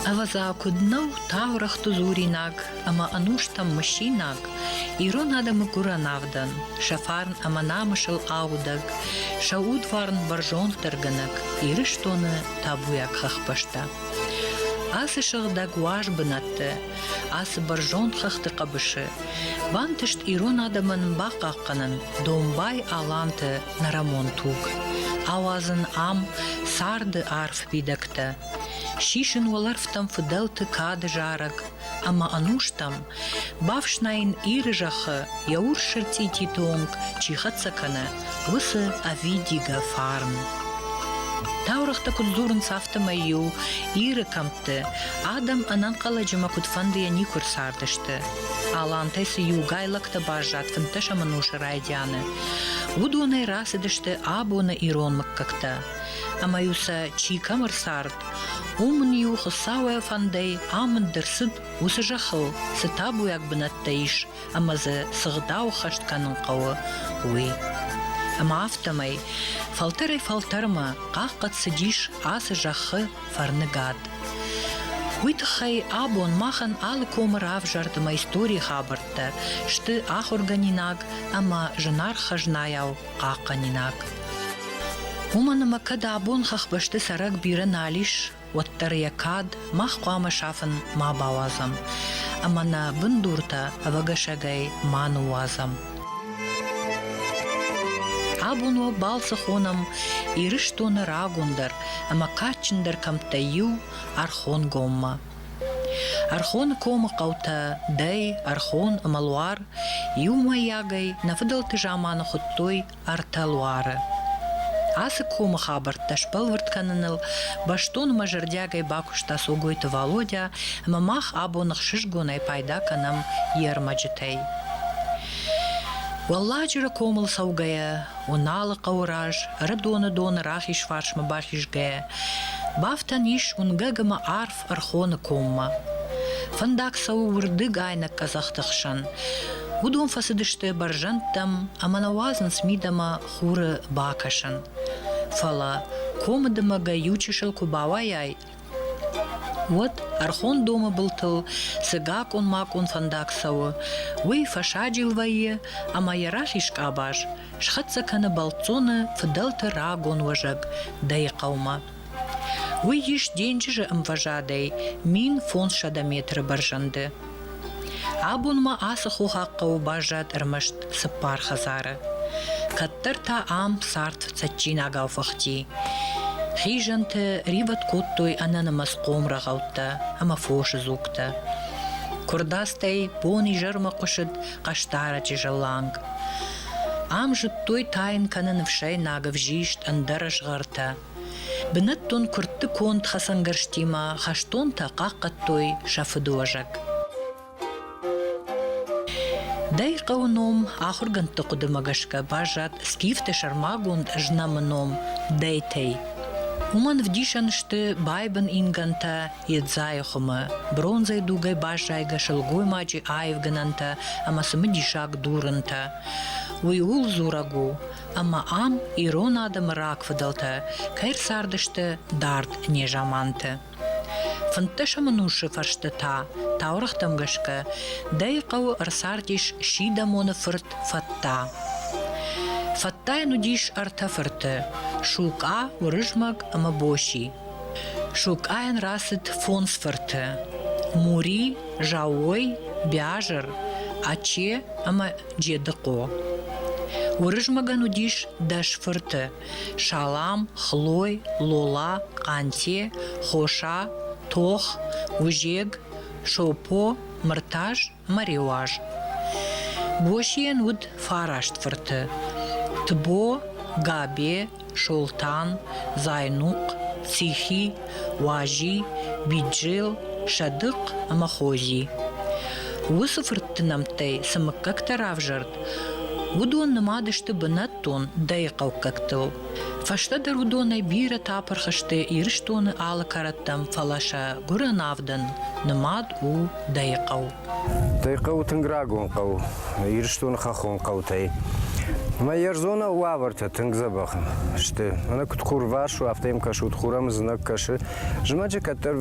Авазаакуднау таурахту зуринаг, ама ануштам мышинаг, ирон адамы гуранавдан, шафарн аманамышыл аудаг, шаудварн баржонтарганак, ирыштоны табуяк хахпашта. Асы шығдаг уаж бынатты, асы баржон хахты қабышы, бантышт ирон адамын бақаққанын, домбай аланты нарамон туг. Ауазын ам сарды арф бидакты. Шишин оларфтам фыделты кады жарак, ама ануштам бавшнайн ирыжахы яур шырти титонг чихацаканы усы авидига фарн. Таурахта кудзурын сафта майю иры камты, адам анан каладжыма кудфандыя никур сардышты. Алантайсы югайлакта бажат фынтыша манушы райдяны. Удуанай расыдышты абуна ирон маккакта. Амаюса чикамыр сард, умын юхы сауая фандай амын дырсыд усы жахыл, сыта буяк бынаттаиш, амазы сығдау хаштканын қауы уй. Ама автамай, фалтарай-фалтарма, қаққат сыдиш асы жахы фарныгад. Уйтахай абон махан алы комыр авжардыма истории хабыртты, шты ах органинаг, ама жынар хажнаяу қаққанинаг. Уманыма када абон хахбашты сарак биры налиш, оттар якад мах қуама шафын ма бауазам, амана бындурта авагашагай ману уазам. Абуну балсы хонам ирыштоны рагундар, ама качындар камтаю архон гомма. Архон кома қаута дай, архон амалуар, юма ягай нафыдалты жаманы хуттой арталуары. Асы кома хабарт ташпал выртканыныл, баштон мажырдягай бакушта сугойты Володя, мамах абонах шишгунай пайда канам ермаджитай. Валладжыра комыл саугая, уналы қаураж, рыдоны-доны рахиш фаршма бахишгая, бафтан иш унгагама арф архоны комма. Фандак сау урды гайнак казахтықшан, удон фасыдышты баржантам, аманавазын смидама хуры бакашан. Фала, комыдыма гаючишыл кубавай-ай. Вот архон дома былтыл, сыгак он мак он фандак сау, уй фашаджил вае, ама ярашишк абаж, шхатсаканы балцоны фыдалты рагон важак, дай қаума. Уй еш денжі ымважадай, мин фон шадаметры баржанды. Абунма асы хухаққау бажат ырмышт сыппар хазары. Каттыр та ам сарт цачин агау фахти. Хижанты риват коттой ананымас қомра ғаутта, ама фошы зукта. Курдастай пони жырма қушыд қаштара чижаланг. Ам жыттой тайын канын вшай нагав жишт андараш ғарта. Бінаттон күртті конт хасангырштима, хаштон та қаққаттой шафыдуажак. Дай қауном ахурганты қудымагашка бажат скифты шармагунд жнамыном дайтей. Уман вдишанышты байбын инганта едзайхумы, бронзай дугай бажайга шылгой мачи айвгананта, амасымы дишак дурынта. Уйул зурагу, ама ам ирон адам рак выдалта, кайр сардышты дарт нежаманты. Фынтыша манушы фаршты таурахтам гашка, дай қау арсардиш шидамоны фырт фатта. Фаттай нудиш арта фырты, шука урыжмак ама боши. Шукайын расыт фонс фырты, мури, жауой, бяжыр, аче ама джедыко. Урыжмага нудиш даш фырты, шалам, хлой, лола, канте, хоша, тох, ужег, шопо, мыртаж, мариуаж. Бошиен уд фарашт фырты, тбо, габе, шолтан, зайнук, цихи, важи, биджил, шадык, амахози. Усы фырттынамтай сымыккак таравжырт, удон нымадышты бынаттон дай қауқактыл. Фаштадар удонай бира тапырхышты ирыштоны алы караттам фалаша гуранавдан нымад у дай қау. Дай қау тынграгон қау, ирыштоны хахон қаутай. ما يرزونا وابرت تنجزبخ شتى أنا كنت خورواش وأفتيم كشوت خورم زنك كش جماعة كتر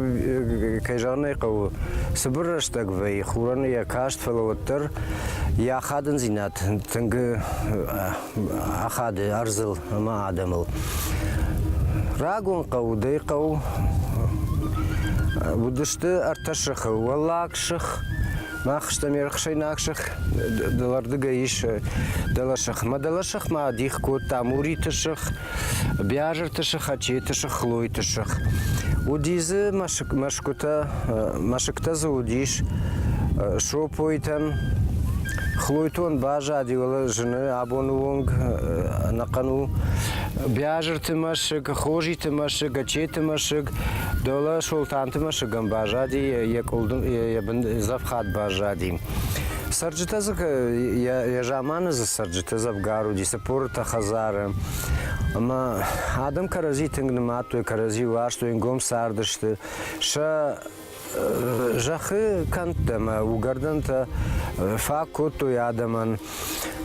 كيجاني قو سبرش تقوي خورن يا كاشت فلوتر يا خادن زينات تنج أخاد أرزل ما عدمل راجون قو ديقو ودشت أرتشخ والله أكشخ ما خشتمير خشي ناكشخ دلار دقايش دلاشخ ما دلاشخ ما ديخ كوت تاموري تشخ بياجر تشخ هاتشي تشخ خلوي تشخ وديزي مشكتا زوديش شوبويتن خلويتون باجا دي ولا جنة عبونوونغ نقنو بياجر تمشق خوجي تمشق أشي تمشق دولا شولتان تمشقم باجا دي يقولدم يبن زفخات باجا دي سرجتازك يا جامان ز سرجتازب غارو دي سپور تخزار اما آدم كرزي تنگنماتو كرزي واشتو انگوم ساردشت شا جاخي كانت دما وگردن تا فاكوتو يادمن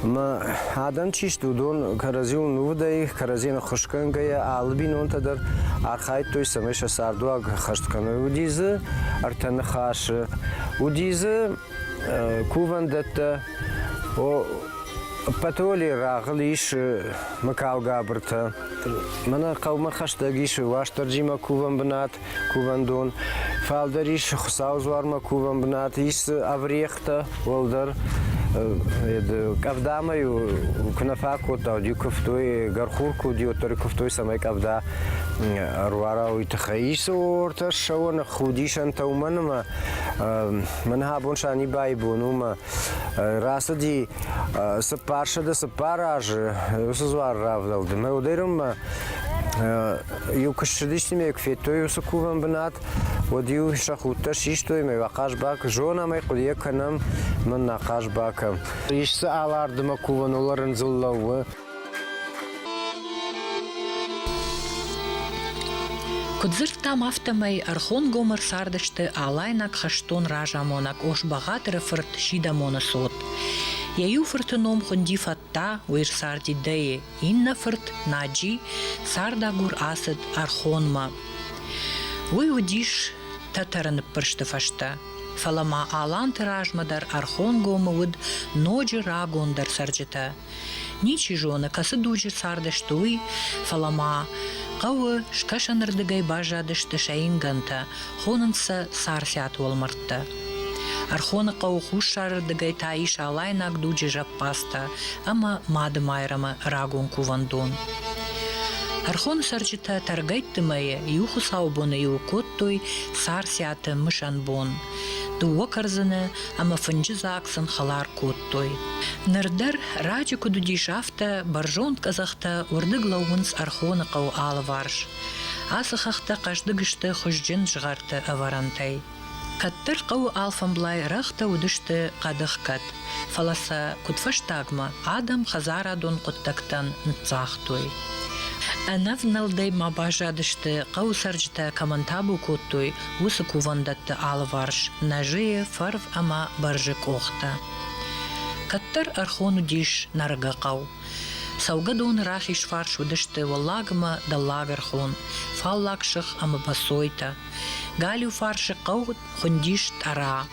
ما آدم چیشتو دون كرزيون نوداي كرزين خوشکنگه آلبين اون تدر ارخايتوي سمش ساردو خشتکنه وديزه ارتن خاش وديزه كوفندت و پتولی راغلیش مکال گابرتا من قوم خشتگیش واش ترجمه کوون بنات کوون دون فالدریش خساوز وارما کوون بنات ایس افریخته ولدر كافدا ما كنافاكو تاو ديو كفتوي غرخوركو ديو توري كفتوي سماي كافدا روارا ويتخيس ورتش شون خوديش انت ومن من هابون شاني بايبونو ما راس دي سبارش ده سباراج وسزوار رافدل دم وديرم يوكشديش مي كفيتو يوسكوفن بنات وديو شخوتا شيشتوي مي وقاش باك جونا مي قليه كنم من نقاش باك يش سالار دم كوفن ولرن زلوا Кудзырт там автомай архон гомер сардышты алайнак хаштон ражамонак ош багатыры фырт шидамона сот. Яю фыртыном хунди фатта уир сарди дее, инна фырт наджи сардагур асыд архонма. Уй удиш татарын пыршты фашта. Фалама алан тыражмадар архон гомы ноджи рагондар сарджыта. Ничи жона касы дуджи сардыштуй, фалама Қауы шкашанырдыгай бажадышты шайынганта, хонынса сарсят олмыртты. Архоны қау хушарыдыгай таиш алайнак дуджи жаппаста, ама мады майрамы рагон кувандон. Архон сарчыта таргайттымайы, юху саубоны юкоттой сарсяты мышанбон. Дуо карзыны, ама фынжы заксын халар коттой. Нырдар раджы кудудишафта баржон казахта урдыг лауынс архоны қау алы варш. Асыхақта қаждыгышты хұжжын жығарты аварантай. Каттыр қау алфамблай рахта удышты қадық кат. Фаласа кутфаштагма адам хазарадон құттактан нцахтой. Анавналдай мабажадышты қау саржыта камантабу коттой усы кувандатты алы варш. Нажые фарв ама баржы қоқта. Каттар архону диш нарга қау. Саугадон рахиш фарш удышты валлагма даллаг архон. Фаллакшых ама басойта. Галю фаршы қау хундиш тара.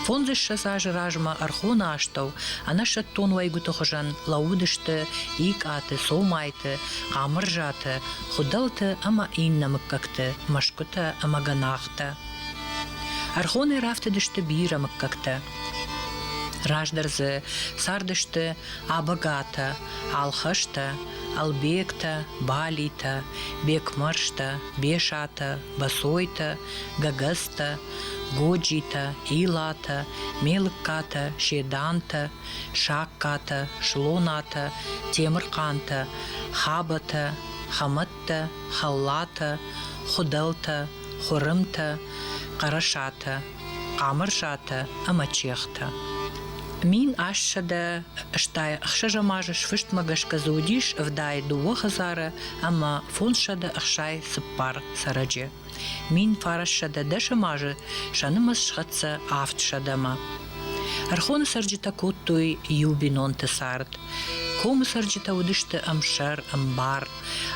Фонзыш шасажы ражма архона аштау, ана шаттон вайгуты хожан лаудышты, ик аты, соумайты, қамыр жаты, худалты ама иннамык какты, машкуты ама ганахты. Архоны рафты дышты бирамык какты. Раждарзы сардышты абагата, алхашты, албекта, балита, бекмаршта, бешата, басойта, гагаста, годжита, илата, мелыкката, шеданта, шакката, шлоната, темырканта, хабата, хаматта, халлата, худалта, хорымта, карашата, камыршата, амачехта. Мин ашшада штай хшажамажы швыштмагашка заудиш вдай дуо хазара, ама фоншада ахшай сыппар сараджи. Мин фарашшада дашамажы шанымас шхатса афтшадама. Архон сарджита коттуй юбинон тесард. Комиссаржита удышты амшар амбар,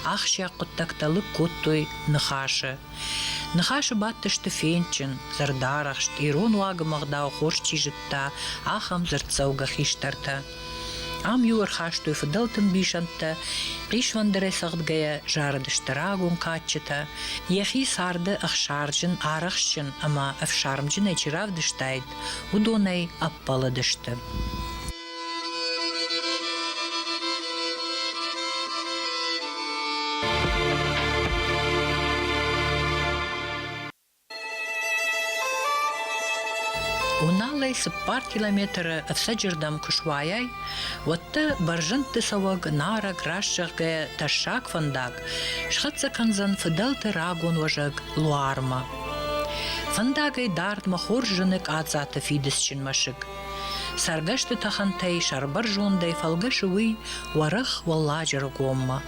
ахща куттакталы куттой нахаша. Нахаша баттышты фенчин, зардарахшт, ирон лагамагдау хорчи житта, ахам зарцауга хиштарта. Ам юар хашту фдалтым бишанта, пришвандере сагдгая жардыштырагун катчета, яхи сарды ахшаржын арахшын, ама афшармжын эчиравдыштайд, удонай аппаладышты. Уналай с пар километра в саджердам кушваяй, вот баржанты саваг нара крашчахге ташак фандак, шхатса канзан федалты рагун важак луарма. Фандагай дарт махоржынык ацата фидесчин машик. Саргашты тахантай шарбар жондай фалгашуи варах валладжар гомма.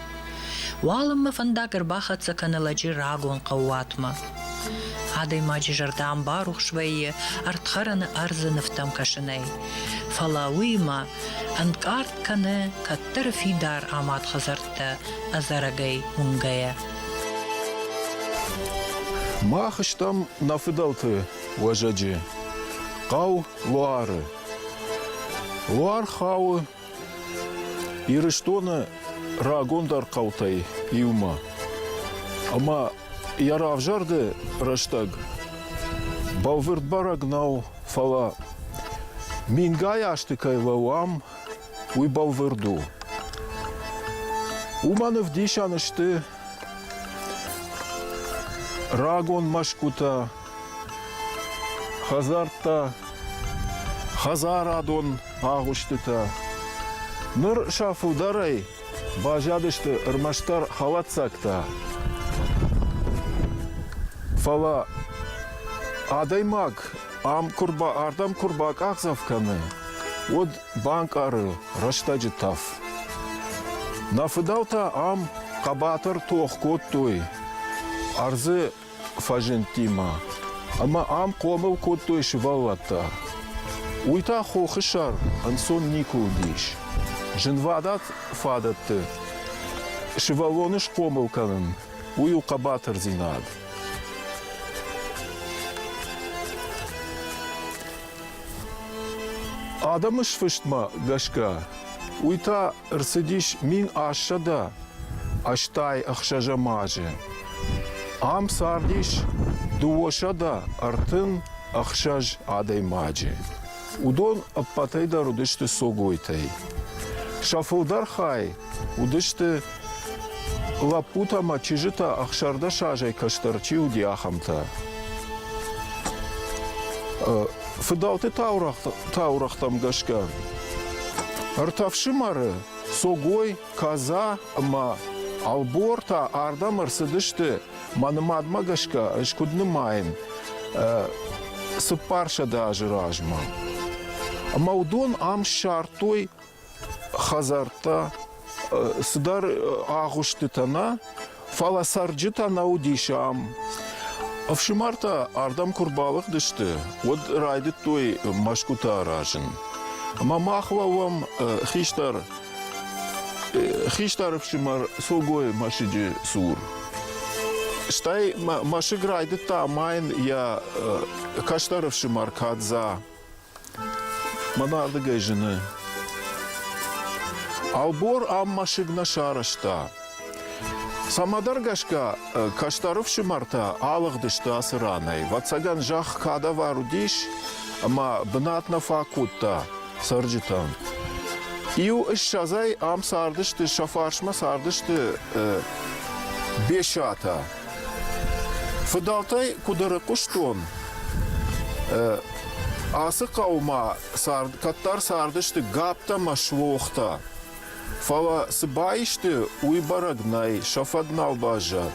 Валымма фандагар бахатса каналаджи рагун каватма. Адай маджи жардам барух швейе артхараны арзыныфтам кашынай. Фалауима анкарт каны каттыр фидар амат хазарта азарагай унгая. Махыштам нафыдалты важаджи. Қау луары. Луар хауы ирыштоны рагондар қаутай иума. Ама ярав жарды раштаг. Бауверт барагнау фала. Мингай аштыкай лауам уй бауверду. Уманы в дишанышты рагон машкута, хазарта, хазарадон агуштыта. Ныр шафударай бажадышты ырмаштар халатсакта. Фала адаймак ам курба ардам курбак акзавканы. Од банк ары раштаджитав. Нафыдалта ам кабатыр тоқкот той. Арзы фажентима. Ама ам комыл кот той шивалата. Уйта хохышар ансон никулдиш. Жинвадат фадатты. Шивалоныш комыл канын. Уйу кабатыр зинад. Адамыш фыштма гашка. Уйта рсыдиш мин ашада. Аштай ахшажа мажы. Ам сардиш дуошада артын ахшаж адай маджи. Удон аппатайда рудышты согойтай. Шафылдар хай удышты лапутама чижита ахшарда шажай каштарчи удиахамта. Фыдалты таурахтам гашка. Артавшимары согой каза ма алборта ардам арсыдышты манымадма гашка ашкудны майын сыпарша да ажыражма. Ама удон ам шартой хазарта сыдар агуштытана фала сарджитана удишам. Авшимарта ардам курбалых дышты, от райды той машкута аражын. Ама махлавам хиштар авшимар согой машиджи сур. Штай машиг райды та майын я каштар авшимар кадза. Манарды гайжыны. Албор ам машигна шарашта. Самадар гашка каштаров шимарта алых дышты асыранай. Ватсаган жах када варудиш, ама бнатна факутта сарджитан. Иу ишшазай ам сардышты шафаршма сардышты бешата. Фыдалтай кудары куштон. Асы каума каттар сардышты гапта машлохта. Фала сыбайышты уйбарагнай, шафаднал бажат.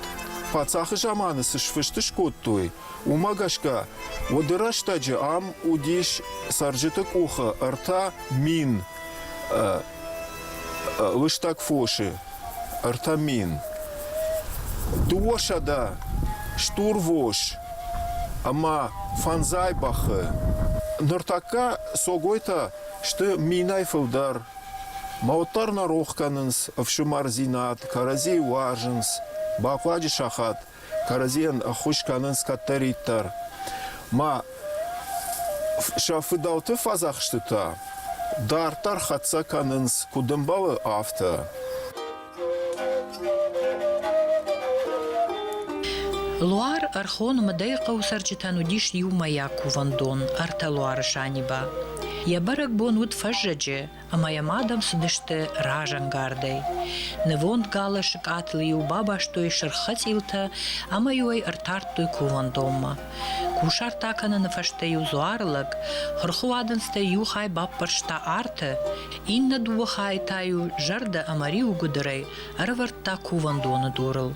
Пацахы жаманы сышфышты шкоттуй. Умагашка, водыраштаджы ам удиш саржитык уха, арта мин. Лыштак фоши, арта мин. Дуошада, штурвош, ама фанзай бахы. Ныртака согойта, что минай фылдар. Маутарна рохканынс, авшумарзинат, карази важынс, бакваджи шахат, каразиен ахушканынс катариттар. Ма шафыдауты фазахштыта, дартар хатса канынс кудымбалы авто. Луар архон мадейка усарчитану диш ю маяку вандон, арта луар шаниба. Я барак бон уд фажджи, а моя мадам сдыште ражан гардей. Невонд галашек атли ю баба что и шерхатилта, а моюй артартуй кувандома. Кушар такана на фаште ю зуарлаг, хорхуаденсте ю хай баппаршта арте, инна дуахай таю жарда амариу гудерей, арварта кувандона дурл.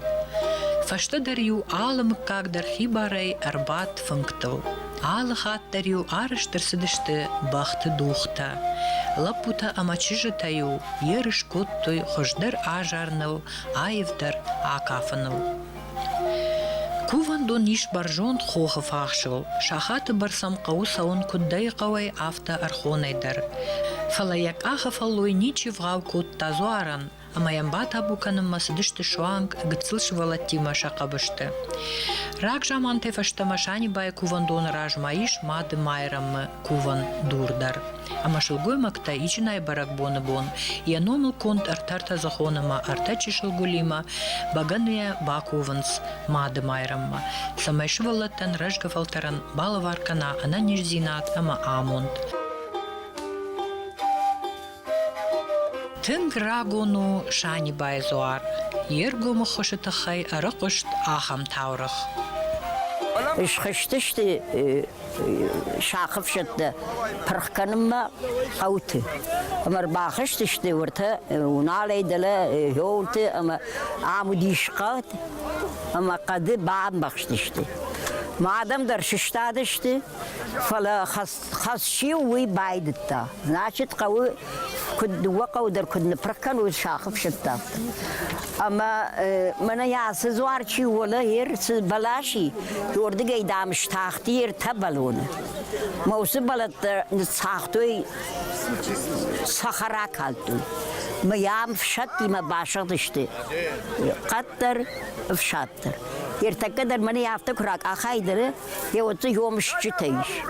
Фашта дарью алым как дар хибарей арбат функтал. Алы хат дарью арыштыр сыдышты бахты духта. Лапута амачыжы таю, ерыш коттой хождар ажарныл, айвдар акафаныл. Кувандон ниш баржон хохы фахшыл, шахаты барсам қауысауын күддай қауай авта архонайдар. Фалаяк аха фаллой ничи вғау котта зуаран, амаямбат абуканым масыдышты шуанг гыцылшывала тима шақабышты. Рак жаман тефашты машани бай кувандон ражмаиш мады майрамы куван дурдар. Амашылгой макта ичинай барак боны бон, яномыл конт артарта захоныма артачи шылгулима, баганая бакуванс мады майрамма. Самайшывалаттан рajгафалтаран балаваркана ана нижзинат ама амонт. Тынг рагону шани бай зуар, ергому хошытахай аракушт ахам таурах. Ишхыштышты шақыпшытты пырыққанымма қауты. Амар бақыштышты өрті уналайдылы йолты аму дишқат ама қады баам бақыштышты. Мадамдар шыштадышты, фала хасши уй байдытта. Значит, қауы күддуа қаудар күдні пырыққан өз шақыпшытты. Ama bana yası zuarçı ola yer balaşı yordu gaydamış tahtı yer tabalonu. Mausu balat sahtı sahara kaldı. Mayam fşatti ma başa düştü. Kattar fşattır. Yer kadar bana yaptı kurak akaydır. Ya otu yomuşçu teyiş.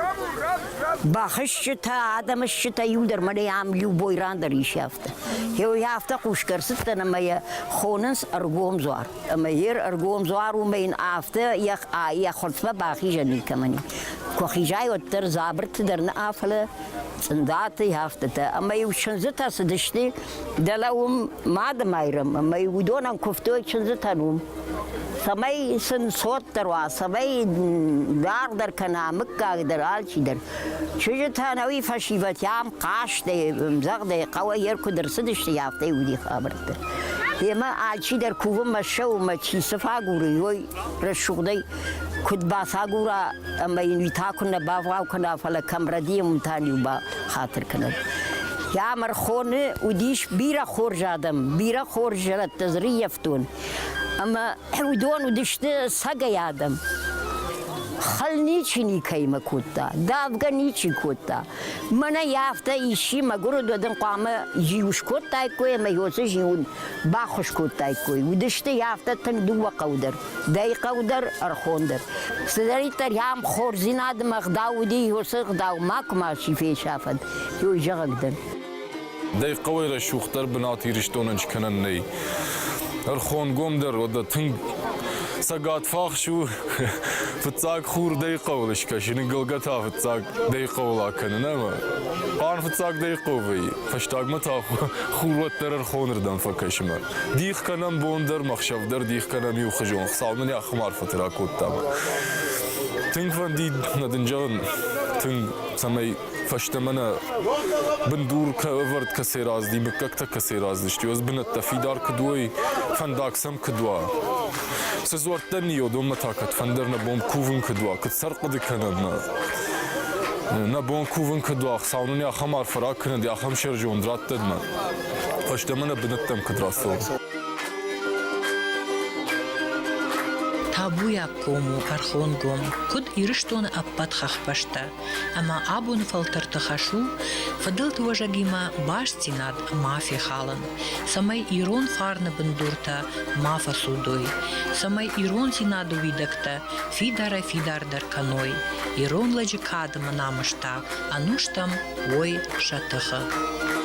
Bakışçı ta adamışçı ta yuldur bana yam yu boyrandır iş yaptı. Ya yaptı kuşkarsız da namaya خونس ارگوم زوار اما یر ارگوم زوار و من آفته یا خرطبه باقی جنی کمانی که خیجای اتر زابرت در نافله صندات هفته تا اما یو چنزتا سدشتی دلهم ماد مایرم اما یو دونم کفتوی چنزتا نوم سمای سن صوت دروا سمای دار در کنا مکه در آلچی در چجا تنوی فشیوت یام قاش ده مزاق ده قوی یر کدر سدشتی هفته ودی خبرت یما آلچی در کوم مشو مچی صفا گوری وی رشوقدی کد باساگورا اما اینوی تا کنه باواو کنه فلا کمردی ممتانی با خاطر کنه یا مرخونه ودیش بیرا خورجادم بیرا خورجادت تزریفتون اما ودون ودشته سگیادم خل نیچی کیما کوتا دافگا نیچی کوتا من یافته ایشی مگرو دادن قامه جیوش کوتای کوی میوسه جیون باخش کوتای کوی ودشته یافته تن دو قودر دای قودر ارخوندر سدری تر یام خورزیناد مغداودی یوسه غداو ماک ماشی فی شافد یو جغدن دای قوی شوختر بناتی رشتوننج کنن نی ارخون گم در ودا تنگ ساقات فاخشو فتساق خور دای قولش کشین گلگتا فتساق دای قولا کنن اما قان فتساق دای قوی فشتاق متا خور وتر ارخونردن فکشم دیخ کنم بوندر مخشف در دیخ کنم یو خجون خسالمن یا خمار فترا کوتا تنگ فندید ندنجان تنگ سمی فشتمنا بندور كأفرد كسيراز دي مككتا كسيراز دشتي وز بنت تفيدار كدوي فنداك سم كدوا سزورتني يودوم متاكت فندرنا بوم كوفن كدوا كتسرق دي كننا نبون كوفن كدوا خساونون يا خمار فراك كند يا خم شرجون درات تدنا فشتمنا بنتم كدراسو abuja komu archon gom, kud irishton appat khachpashta, ama abun falterte khashu, fadelt wajagima bashtinad mafi halen. Samay iron farne bendurta mafa sudoi. Samay iron zinadu vidakta, fidar dar kanoi. Iron lajikadama namashta, anustam oi shatacha.